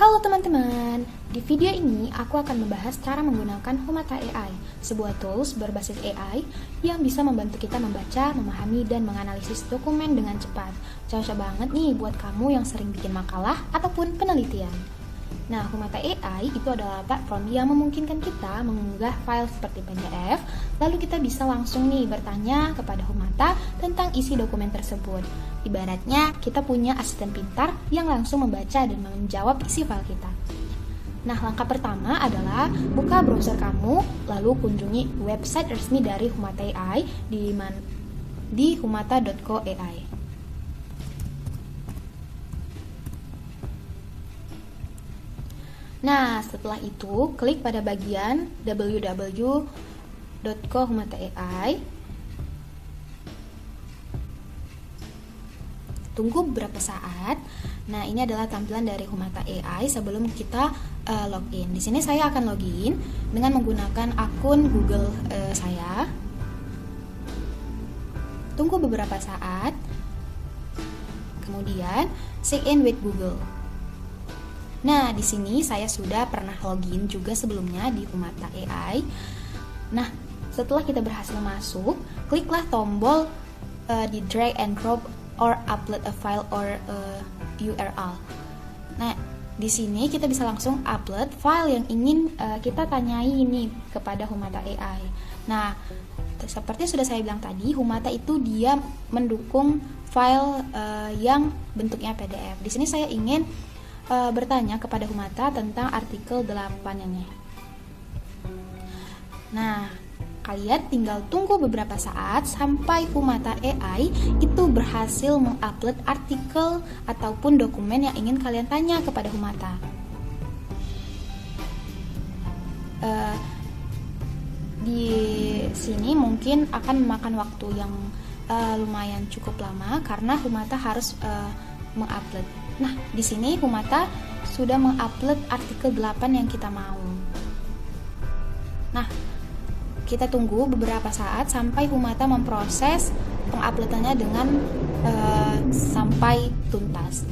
Halo teman-teman, di video ini aku akan membahas cara menggunakan Humata AI, sebuah tools berbasis AI yang bisa membantu kita membaca, memahami, dan menganalisis dokumen dengan cepat. Cocok banget nih buat kamu yang sering bikin makalah ataupun penelitian. Nah, Humata AI itu adalah platform yang memungkinkan kita mengunggah file seperti PDF, lalu kita bisa langsung nih bertanya kepada Humata tentang isi dokumen tersebut. Ibaratnya kita punya asisten pintar yang langsung membaca dan menjawab isi file kita. Nah, langkah pertama adalah buka browser kamu, lalu kunjungi website resmi dari Humata AI di humata.co.ai. Nah, setelah itu, klik pada bagian www.co.humata.ai. Tunggu beberapa saat. Nah, ini adalah tampilan dari Humata AI sebelum kita login. Di sini saya akan login dengan menggunakan akun Google saya. Tunggu beberapa saat. Kemudian, sign in with Google. Nah, di sini saya sudah pernah login juga sebelumnya di Humata AI. Nah, setelah kita berhasil masuk, kliklah tombol di drag and drop or upload a file or URL. Nah, di sini kita bisa langsung upload file yang ingin kita tanyai ini kepada Humata AI. Nah, seperti sudah saya bilang tadi, Humata itu dia mendukung file yang bentuknya PDF. Di sini saya ingin bertanya kepada Humata tentang artikel 8 ini. Nah, kalian tinggal tunggu beberapa saat sampai Humata AI itu berhasil mengupload artikel ataupun dokumen yang ingin kalian tanya kepada Humata. Di sini mungkin akan memakan waktu yang lumayan cukup lama karena Humata harus mengupload. Nah, di sini Humata sudah mengupload artikel 8 yang kita mau. Nah, kita tunggu beberapa saat sampai Humata memproses penguploadannya dengan sampai tuntas.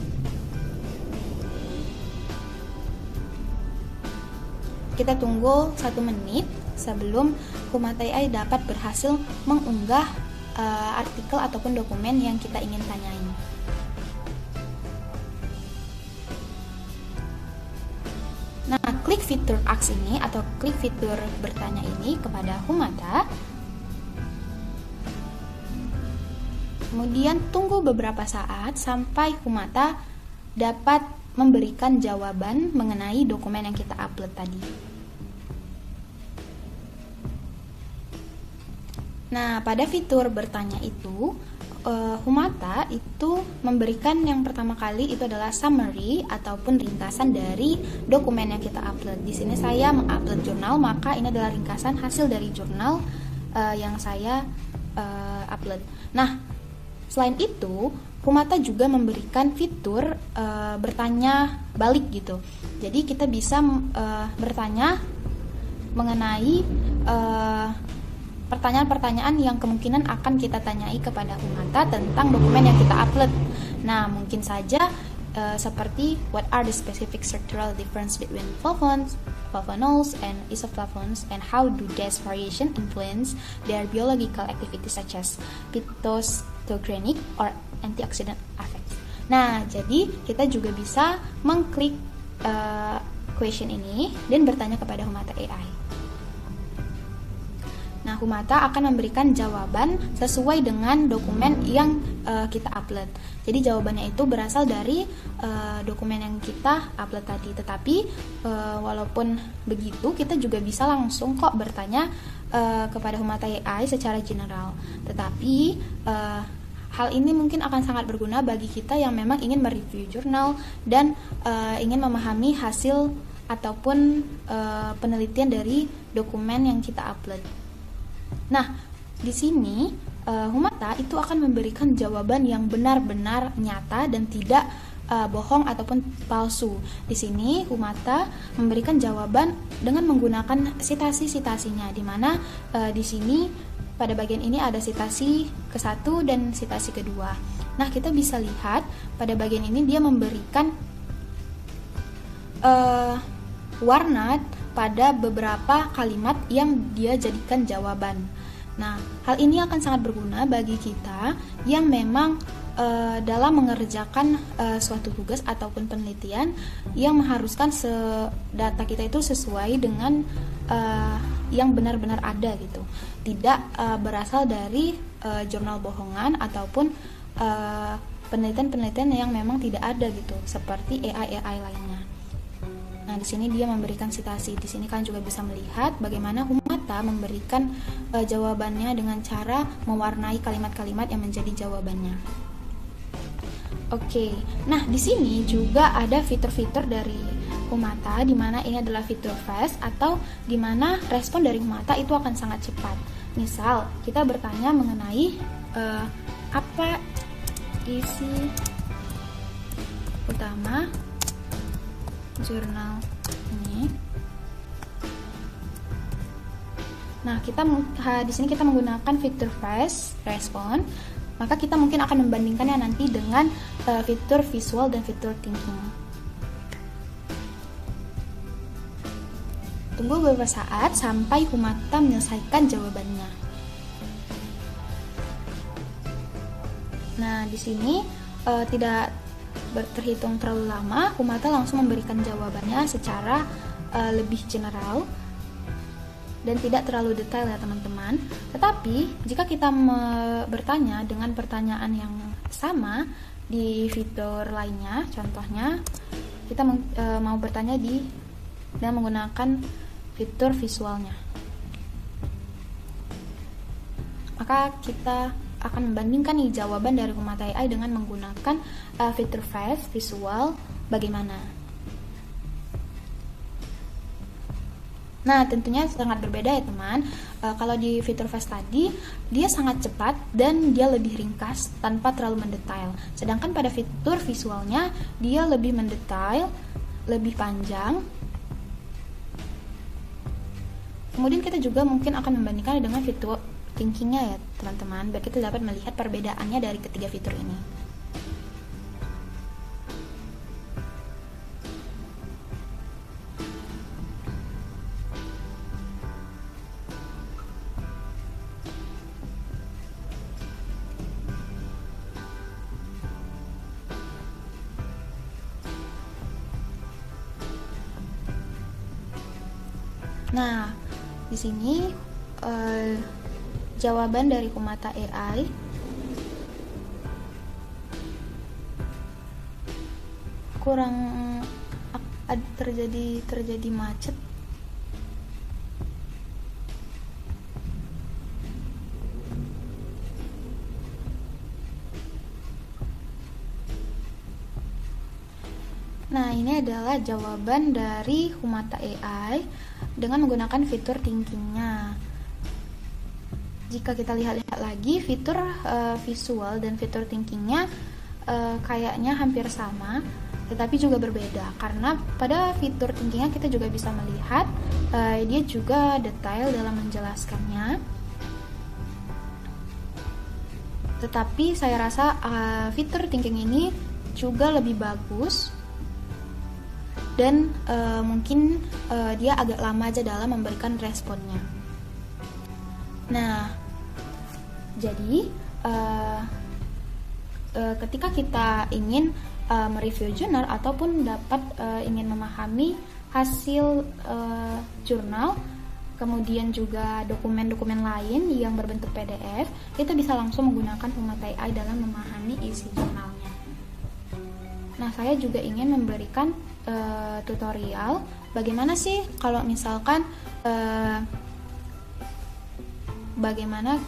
Kita tunggu 1 menit sebelum Humata AI dapat berhasil mengunggah artikel ataupun dokumen yang kita ingin tanyain. Nah, klik fitur Ask ini atau klik fitur bertanya ini kepada Humata. Kemudian tunggu beberapa saat sampai Humata dapat memberikan jawaban mengenai dokumen yang kita upload tadi. Nah, pada fitur bertanya itu, Humata itu memberikan yang pertama kali itu adalah summary ataupun ringkasan dari dokumen yang kita upload. Di sini saya mengupload jurnal, maka ini adalah ringkasan hasil dari jurnal yang saya upload. Nah, selain itu, Humata juga memberikan fitur bertanya balik gitu. Jadi kita bisa bertanya mengenai pertanyaan-pertanyaan yang kemungkinan akan kita tanyai kepada Humata tentang dokumen yang kita upload. Nah, mungkin saja seperti what are the specific structural difference between flavonols and isoflavones and how do these variation influence their biological activity such as phytostrogenic or antioxidant effects. Nah, jadi kita juga bisa mengklik question ini dan bertanya kepada Humata AI. Nah, Humata akan memberikan jawaban sesuai dengan dokumen yang kita upload. Jadi jawabannya itu berasal dari dokumen yang kita upload tadi. Tetapi walaupun begitu, kita juga bisa langsung kok bertanya kepada Humata AI secara general. Tetapi hal ini mungkin akan sangat berguna bagi kita yang memang ingin mereview jurnal dan ingin memahami hasil ataupun penelitian dari dokumen yang kita upload. Nah, di sini Humata itu akan memberikan jawaban yang benar-benar nyata dan tidak bohong ataupun palsu. Di sini Humata memberikan jawaban dengan menggunakan sitasi-sitasinya, di mana di sini pada bagian ini ada sitasi ke-1 dan sitasi kedua. Nah, kita bisa lihat pada bagian ini dia memberikan warna pada beberapa kalimat yang dia jadikan jawaban. Nah, hal ini akan sangat berguna bagi kita yang memang dalam mengerjakan suatu tugas ataupun penelitian yang mengharuskan data kita itu sesuai dengan yang benar-benar ada gitu, tidak berasal dari jurnal bohongan ataupun penelitian-penelitian yang memang tidak ada gitu, seperti AI lainnya. Nah, di sini dia memberikan sitasi. Di sini kalian juga bisa melihat bagaimana Humata memberikan jawabannya dengan cara mewarnai kalimat-kalimat yang menjadi jawabannya. Oke, nah di sini juga ada fitur-fitur dari Humata, di mana ini adalah fitur fast atau di mana respon dari Humata itu akan sangat cepat. Misal kita bertanya mengenai apa isi utama jurnal ini. Nah, di sini kita menggunakan fitur fast respon, maka kita mungkin akan membandingkannya nanti dengan fitur visual dan fitur thinking. Tunggu beberapa saat sampai Humata menyelesaikan jawabannya. Nah, di sini tidak terhitung terlalu lama, Humata langsung memberikan jawabannya secara lebih general dan tidak terlalu detail ya teman-teman. Tetapi jika kita bertanya dengan pertanyaan yang sama di fitur lainnya, contohnya kita mau bertanya dengan menggunakan fitur visualnya, maka kita akan membandingkan nih jawaban dari Humata AI dengan menggunakan fitur fast visual bagaimana. Nah, tentunya sangat berbeda ya teman. Kalau di fitur fast tadi dia sangat cepat dan dia lebih ringkas tanpa terlalu mendetail. Sedangkan pada fitur visualnya dia lebih mendetail, lebih panjang. Kemudian kita juga mungkin akan membandingkan dengan fitur thinkingnya ya teman-teman, biar kita dapat melihat perbedaannya dari ketiga fitur ini. Nah, di sini jawaban dari Humata AI kurang terjadi macet. Nah, ini adalah jawaban dari Humata AI dengan menggunakan fitur thinkingnya. Jika kita lihat-lihat lagi, fitur visual dan fitur thinkingnya kayaknya hampir sama, tetapi juga berbeda. Karena pada fitur thinkingnya kita juga bisa melihat dia juga detail dalam menjelaskannya. Tetapi saya rasa fitur thinking ini juga lebih bagus dan mungkin dia agak lama aja dalam memberikan responnya. Nah, jadi ketika kita ingin mereview jurnal ataupun ingin memahami hasil jurnal, kemudian juga dokumen-dokumen lain yang berbentuk PDF, kita bisa langsung menggunakan Humata AI dalam memahami isi jurnalnya. Nah, saya juga ingin memberikan tutorial bagaimana sih kalau misalkan bagaimana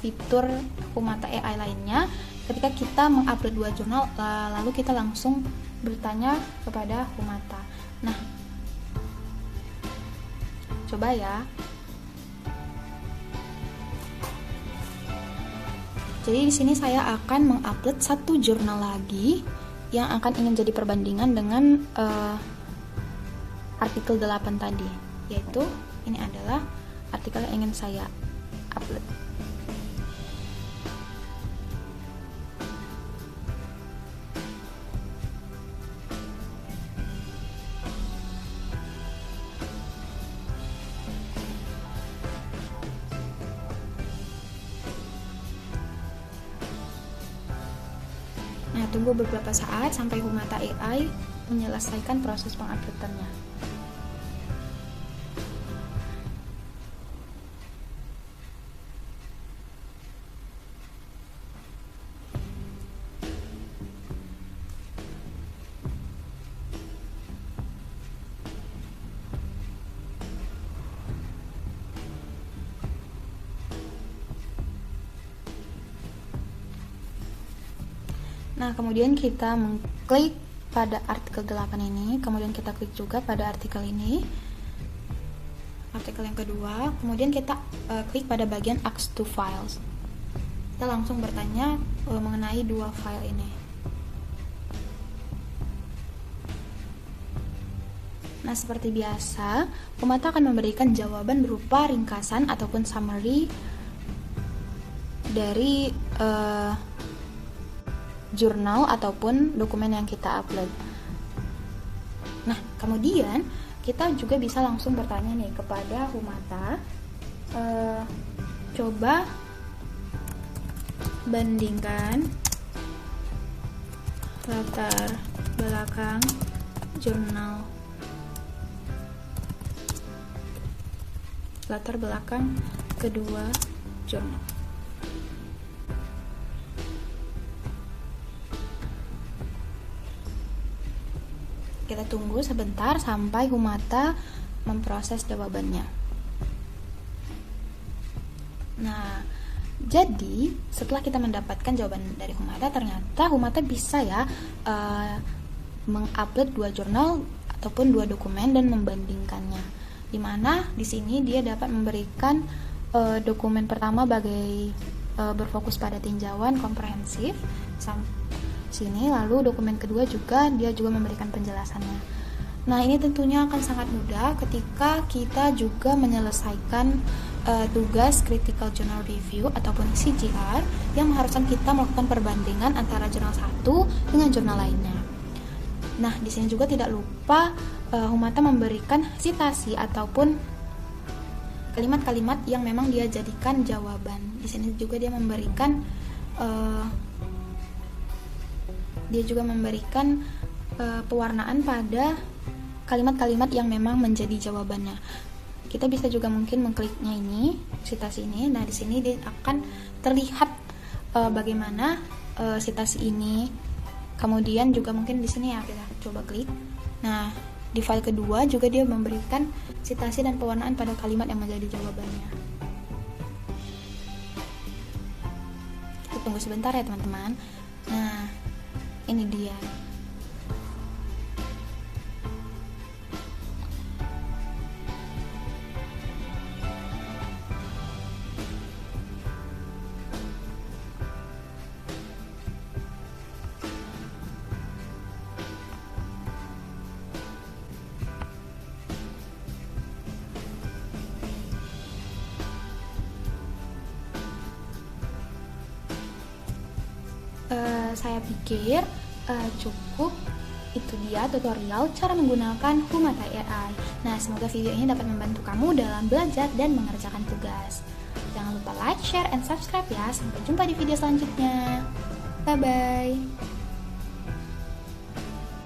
fitur Humata AI lainnya ketika kita mengupload 2 jurnal lalu kita langsung bertanya kepada Humata. Nah, coba ya. Jadi di sini saya akan mengupload 1 jurnal lagi yang akan ingin jadi perbandingan dengan artikel 8 tadi, yaitu ini adalah artikel yang ingin saya upload. Nah, tunggu beberapa saat sampai Humata AI menyelesaikan proses penguploadannya. Nah, kemudian kita mengklik pada artikel 8 ini, kemudian kita klik juga pada artikel ini, artikel yang kedua, kemudian kita klik pada bagian Ask to Files. Kita langsung bertanya mengenai dua file ini. Nah, seperti biasa, Humata akan memberikan jawaban berupa ringkasan ataupun summary dari jurnal ataupun dokumen yang kita upload. Nah, kemudian kita juga bisa langsung bertanya nih kepada Humata, coba bandingkan latar belakang jurnal, latar belakang kedua jurnal. Kita tunggu sebentar sampai Humata memproses jawabannya. Nah, jadi setelah kita mendapatkan jawaban dari Humata, ternyata Humata bisa ya mengupload dua jurnal ataupun dua dokumen dan membandingkannya. Dimana di sini dia dapat memberikan dokumen pertama sebagai berfokus pada tinjauan komprehensif sini, lalu dokumen kedua juga dia juga memberikan penjelasannya. Nah, ini tentunya akan sangat mudah ketika kita juga menyelesaikan tugas Critical Journal Review ataupun CJR yang mengharuskan kita melakukan perbandingan antara jurnal satu dengan jurnal lainnya. Nah, di sini juga tidak lupa Humata memberikan sitasi ataupun kalimat-kalimat yang memang dia jadikan jawaban. Di sini juga dia memberikan pewarnaan pada kalimat-kalimat yang memang menjadi jawabannya. Kita bisa juga mungkin mengkliknya ini, sitasi ini. Nah, di sini dia akan terlihat bagaimana sitasi ini. Kemudian juga mungkin di sini ya kita coba klik. Nah, di file kedua juga dia memberikan sitasi dan pewarnaan pada kalimat yang menjadi jawabannya. Kita tunggu sebentar ya teman-teman. Nah, ini dia. Saya pikir cukup itu dia tutorial cara menggunakan Humata AI. Nah, semoga video ini dapat membantu kamu dalam belajar dan mengerjakan tugas. Jangan lupa like, share, and subscribe ya. Sampai jumpa di video selanjutnya. Bye-bye.